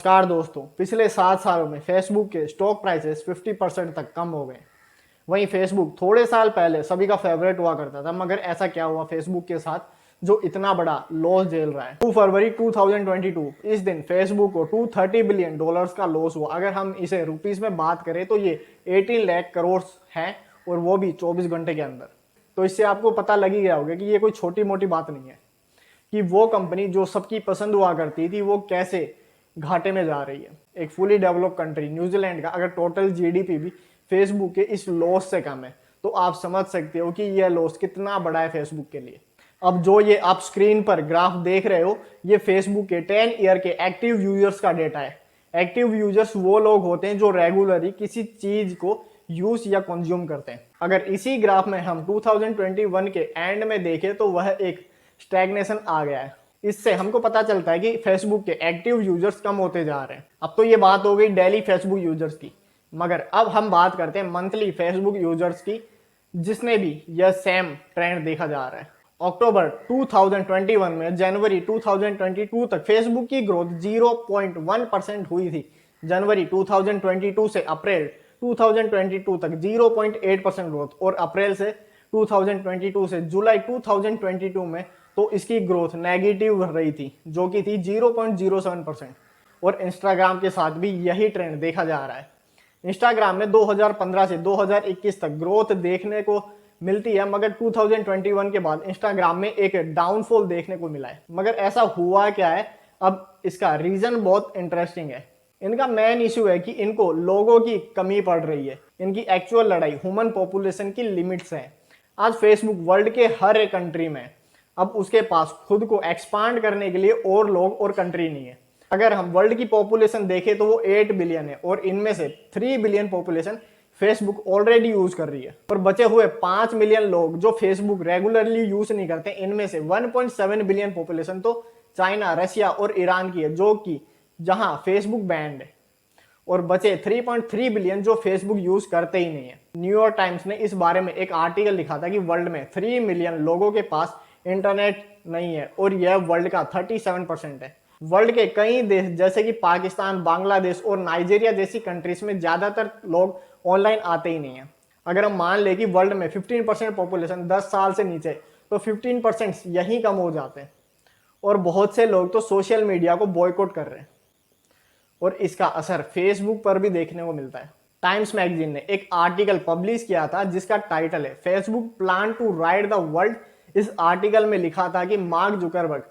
नमस्कार दोस्तों, पिछले 7 सालों में फेसबुक के स्टॉक प्राइसेस 50% तक कम हो गए। वहीं फेसबुक थोड़े साल पहले सभी का फेवरेट हुआ करता था, मगर ऐसा क्या हुआ फेसबुक के साथ जो इतना बड़ा लॉस झेल रहा है। 2 फरवरी 2022 इस दिन फेसबुक को $230 बिलियन का लॉस हुआ। अगर हम इसे रुपीस में बात करें तो ये 18 लाख करोड़ है, और वो भी 24 घंटे के अंदर। तो इससे आपको पता लग ही गया होगा कि ये कोई छोटी मोटी बात नहीं है कि वो कंपनी जो सबकी पसंद हुआ करती थी वो कैसे घाटे में जा रही है। एक फुली डेवलप कंट्री न्यूजीलैंड का अगर टोटल जीडीपी भी फेसबुक के इस लॉस से कम है, तो आप समझ सकते हो कि यह लॉस कितना बड़ा है फेसबुक के लिए। अब जो ये आप स्क्रीन पर ग्राफ देख रहे हो, ये फेसबुक के 10 ईयर के एक्टिव यूजर्स का डेटा है। एक्टिव यूजर्स वो लोग होते हैं जो रेगुलरली किसी चीज को यूज या कंज्यूम करते हैं। अगर इसी ग्राफ में हम 2021 के एंड में देखें तो वह एक स्टैग्नेशन आ गया है। इससे हमको पता चलता है कि फेसबुक के एक्टिव यूजर्स कम होते जा रहे हैं। अब तो ये बात हो गई डेली फेसबुक यूजर्स की, मगर अब हम बात करते हैं मंथली फेसबुक यूजर्स की, जिसने भी यह सेम ट्रेंड देखा जा रहा है। अक्टूबर 2021 में जनवरी 2022 तक फेसबुक की ग्रोथ 0.1% हुई थी। जनवरी 2022 से अप्रैल 2022 तक 0.8% ग्रोथ, और अप्रैल से 2022 से जुलाई 2022 में तो इसकी ग्रोथ नेगेटिव रही थी, जो कि थी 0.07%। और इंस्टाग्राम के साथ भी यही ट्रेंड देखा जा रहा है। इंस्टाग्राम में 2015 से 2021 तक ग्रोथ देखने को मिलती है, मगर 2021 के बाद इंस्टाग्राम में एक डाउनफॉल देखने को मिला है। मगर ऐसा हुआ क्या है, अब इसका रीजन बहुत इंटरेस्टिंग है। इनका मेन इशू है कि इनको लोगों की कमी पड़ रही है। इनकी एक्चुअल लड़ाई ह्यूमन पॉपुलेशन की लिमिट्स है। आज फेसबुक वर्ल्ड के हर एक कंट्री में, अब उसके पास खुद को एक्सपांड करने के लिए और लोग और कंट्री नहीं है। अगर हम वर्ल्ड की पॉपुलेशन देखें तो वो 8 बिलियन है, और इनमें से 3 billion population Facebook already use कर रही है। और बचे हुए 5 मिलियन लोग जो फेसबुक रेगुलरली यूज नहीं करते, इनमें से 1.7 बिलियन पॉपुलेशन तो चाइना, रशिया और ईरान की है, जो कि जहां फेसबुक बैंड है। और बचे 3.3 बिलियन जो फेसबुक यूज करते ही नहीं है। न्यूयॉर्क टाइम्स ने इस बारे में एक आर्टिकल लिखा था कि वर्ल्ड में 3 मिलियन लोगों के पास इंटरनेट नहीं है, और यह वर्ल्ड का 37% है। वर्ल्ड के कई देश जैसे कि पाकिस्तान, बांग्लादेश और नाइजीरिया जैसी कंट्रीज में ज्यादातर लोग ऑनलाइन आते ही नहीं है। अगर हम मान ले कि वर्ल्ड में 15% पॉपुलेशन 10 साल से नीचे, तो 15% यहीं कम हो जाते हैं। और बहुत से लोग तो सोशल मीडिया को बॉयकॉट कर रहे हैं, और इसका असर फेसबुक पर भी देखने को मिलता है। टाइम्स मैगजीन ने एक आर्टिकल पब्लिश किया था जिसका टाइटल है Facebook plan to ride the world. इस आर्टिकल में लिखा था कि मार्क जुकरबर्ग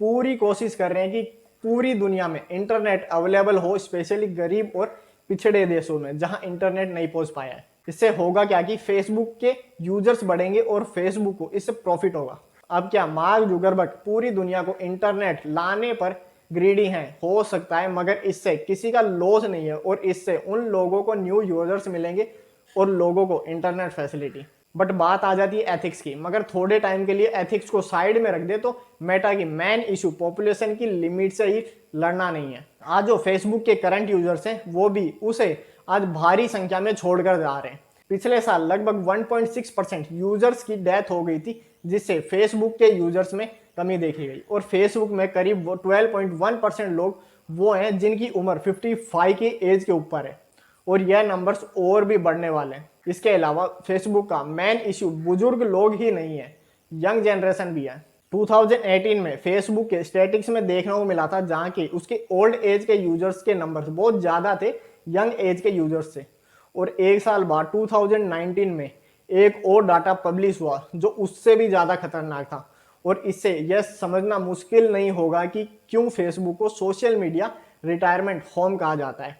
पूरी कोशिश कर रहे हैं कि पूरी दुनिया में इंटरनेट अवेलेबल हो, स्पेशली गरीब और पिछड़े देशों में जहां इंटरनेट नहीं पहुंच पाया है। इससे होगा क्या कि फेसबुक के यूजर्स बढ़ेंगे और फेसबुक को इससे प्रॉफिट होगा। अब क्या मार्क जुकरबर्ग पूरी दुनिया को इंटरनेट लाने पर ग्रीडी हैं? हो सकता है, मगर इससे किसी का लॉस नहीं है, और इससे उन लोगों को न्यू यूजर्स मिलेंगे और लोगों को इंटरनेट फैसिलिटी। बट बात आ जाती है एथिक्स की। मगर थोड़े टाइम के लिए एथिक्स को साइड में रख दे तो मेटा की मेन इशू पॉपुलेशन की लिमिट से ही लड़ना नहीं है। आज जो फेसबुक के करंट यूजर्स हैं वो भी उसे आज भारी संख्या में छोड़कर जा रहे हैं। पिछले साल लगभग 1.6% यूजर्स की डेथ हो गई थी, जिससे फेसबुक के यूजर्स में कमी देखी गई। और फेसबुक में करीब 12.1% लोग वो हैं जिनकी उम्र 55 की एज के ऊपर है, और यह नंबर्स और भी बढ़ने वाले हैं। इसके अलावा फेसबुक का मेन इश्यू बुजुर्ग लोग ही नहीं है, यंग जनरेशन भी है। 2018 में फेसबुक के स्टैटिस्टिक्स में देखने को मिला था जहां की उसके ओल्ड एज के यूजर्स के नंबर्स बहुत ज्यादा थे यंग एज के यूजर्स से। और एक साल बाद 2019 में एक और डाटा पब्लिश हुआ जो उससे भी ज्यादा खतरनाक था। और इससे यह समझना मुश्किल नहीं होगा कि क्यों फेसबुक को सोशल मीडिया रिटायरमेंट होम कहा जाता है।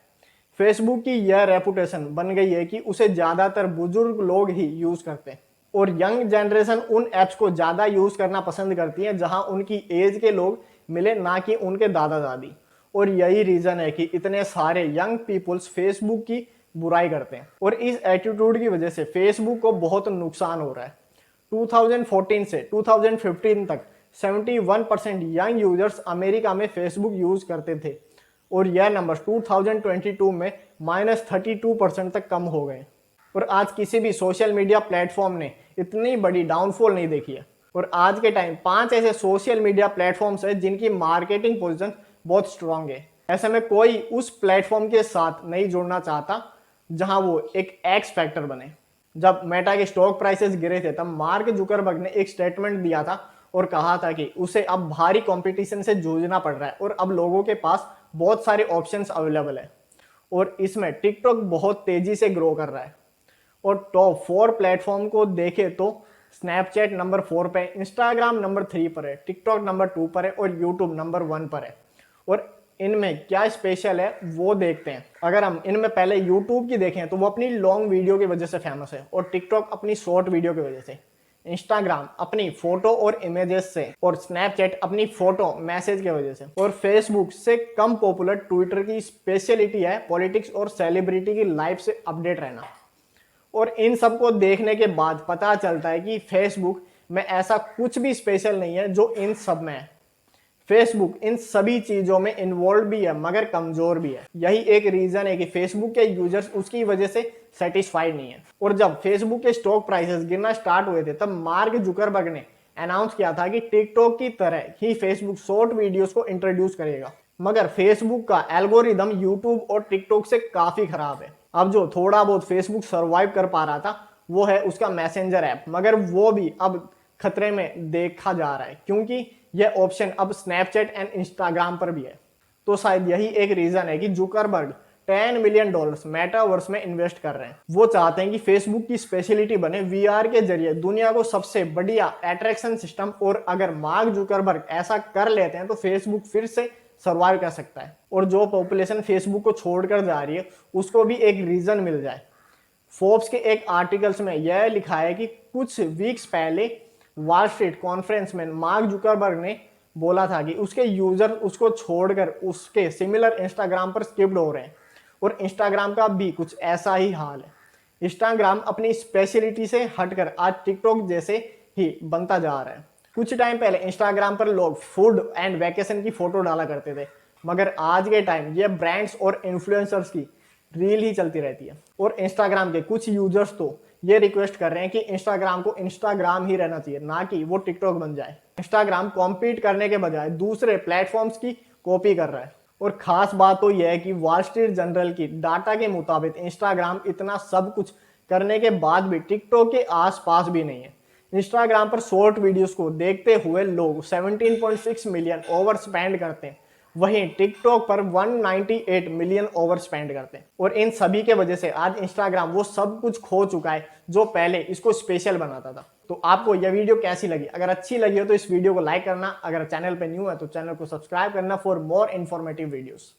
फेसबुक की यह रेपुटेशन बन गई है कि उसे ज्यादातर बुजुर्ग लोग ही यूज करते हैं, और यंग जनरेशन उन एप्स को ज्यादा यूज करना पसंद करती है जहां उनकी एज के लोग मिले, ना कि उनके दादा दादी। और यही रीजन है कि इतने सारे यंग पीपुल्स फेसबुक की बुराई करते हैं, और इस एटीट्यूड की वजह से फेसबुक को बहुत नुकसान हो रहा है। 2014 से 2015 तक 71% यंग यूजर्स अमेरिका में फेसबुक यूज करते थे, और यह नंबर 2022 में -32% तक कम हो गए। और आज किसी भी सोशल मीडिया प्लेटफॉर्म ने इतनी बड़ी डाउनफॉल नहीं देखी है। और आज के टाइम 5 ऐसे सोशल मीडिया प्लेटफॉर्म्स हैं जिनकी मार्केटिंग पोजीशन बहुत स्ट्रांग है। ऐसे में कोई उस प्लेटफॉर्म के साथ नहीं जुड़ना चाहता जहां वो एक एक्स फैक्टर बने। जब मेटा के स्टॉक प्राइसेस गिरे थे तब मार्क जुकरबर्ग ने एक स्टेटमेंट दिया था और कहा था कि उसे अब भारी कंपटीशन से जूझना पड़ रहा है और अब लोगों के पास बहुत सारे ऑप्शंस अवेलेबल है और इसमें टिकटॉक बहुत तेजी से ग्रो कर रहा है। और टॉप 4 प्लेटफॉर्म को देखें तो स्नैपचैट नंबर 4 पे, इंस्टाग्राम नंबर 3 पर है, टिकटॉक नंबर 2 पर है और यूट्यूब नंबर 1 पर है। और इनमें क्या स्पेशल है वो देखते हैं। अगर हम इनमें पहले यूट्यूब की देखें तो वो अपनी लॉन्ग वीडियो की वजह से फेमस है और टिकटॉक अपनी शॉर्ट वीडियो की वजह से, इंस्टाग्राम अपनी फोटो और इमेजेस से और स्नैपचैट अपनी फोटो मैसेज की वजह से, और फेसबुक से कम पॉपुलर ट्विटर की स्पेशलिटी है पॉलिटिक्स और सेलिब्रिटी की लाइफ से अपडेट रहना। और इन सबको देखने के बाद पता चलता है कि फेसबुक में ऐसा कुछ भी स्पेशल नहीं है जो इन सब में है। फेसबुक इन सभी चीजों में इन्वॉल्व भी है मगर कमजोर भी है। यही एक रीजन है कि फेसबुक के यूजर्स उसकी वजह से सेटिस्फाइड नहीं है। और जब फेसबुक के स्टॉक प्राइसेस गिरना स्टार्ट हुए थे तब मार्क जुकरबर्ग ने अनाउंस किया था कि टिकटॉक की तरह ही फेसबुक शॉर्ट वीडियोस को इंट्रोड्यूस करेगा। मगर फेसबुक का एल्गोरिदम यूट्यूब और टिकटॉक से काफी खराब है। अब जो थोड़ा बहुत फेसबुक सर्वाइव कर पा रहा था वो है उसका मैसेंजर ऐप, मगर वो भी अब खतरे में देखा जा रहा है क्योंकि यह ऑप्शन अब स्नैपचैट एंड इंस्टाग्राम पर भी है। तो शायद यही एक रीजन है कि जुकरबर्ग $10 मिलियन मेटावर्स में इन्वेस्ट कर रहे हैं। वो चाहते हैं कि फेसबुक की स्पेशलिटी बने वीआर के जरिए दुनिया को सबसे बढ़िया अट्रैक्शन सिस्टम, और अगर मार्क जुकरबर्ग ऐसा कर लेते हैं तो फेसबुक फिर से सर्वाइव कर सकता है और जो पॉपुलेशन फेसबुक को छोड़कर जा रही है उसको भी एक रीजन मिल जाए। फोर्ब्स के एक आर्टिकल्स में यह लिखा है कि कुछ वीक्स पहले वॉल स्ट्रीट कॉन्फ्रेंस में मार्क जुकरबर्ग ने बोला था कि उसके यूजर उसको छोड़कर उसके सिमिलर इंस्टाग्राम पर स्किप्ड हो रहे हैं और इंस्टाग्राम का भी कुछ ऐसा ही हाल है। इंस्टाग्राम अपनी स्पेशलिटी से हटकर आज टिकटॉक जैसे ही बनता जा रहा है। कुछ टाइम पहले इंस्टाग्राम पर लोग फूड एंड वैकेशन की फोटो डाला करते थे, मगर आज के टाइम ये ब्रांड्स और इन्फ्लुएंसर्स की रील ही चलती रहती है। और इंस्टाग्राम के कुछ यूजर्स तो ये रिक्वेस्ट कर रहे हैं कि इंस्टाग्राम को इंस्टाग्राम ही रहना चाहिए, ना कि वो टिकटॉक बन जाए। इंस्टाग्राम कॉम्पीट करने के बजाय दूसरे प्लेटफॉर्म्स की कॉपी कर रहा है। और खास बात तो यह है कि वॉल स्ट्रीट जर्नल की डाटा के मुताबिक इंस्टाग्राम इतना सब कुछ करने के बाद भी टिकटॉक के आसपास भी नहीं है। इंस्टाग्राम पर शॉर्ट वीडियोस को देखते हुए लोग 17.6 मिलियन ओवर स्पेंड करते हैं, वहीं टिकटॉक पर 198 मिलियन ओवर स्पेंड करते हैं। और इन सभी के वजह से आज इंस्टाग्राम वो सब कुछ खो चुका है जो पहले इसको स्पेशल बनाता था। तो आपको यह वीडियो कैसी लगी? अगर अच्छी लगी हो तो इस वीडियो को लाइक करना, अगर चैनल पे न्यू है तो चैनल को सब्सक्राइब करना फॉर मोर इन्फॉर्मेटिव वीडियोस।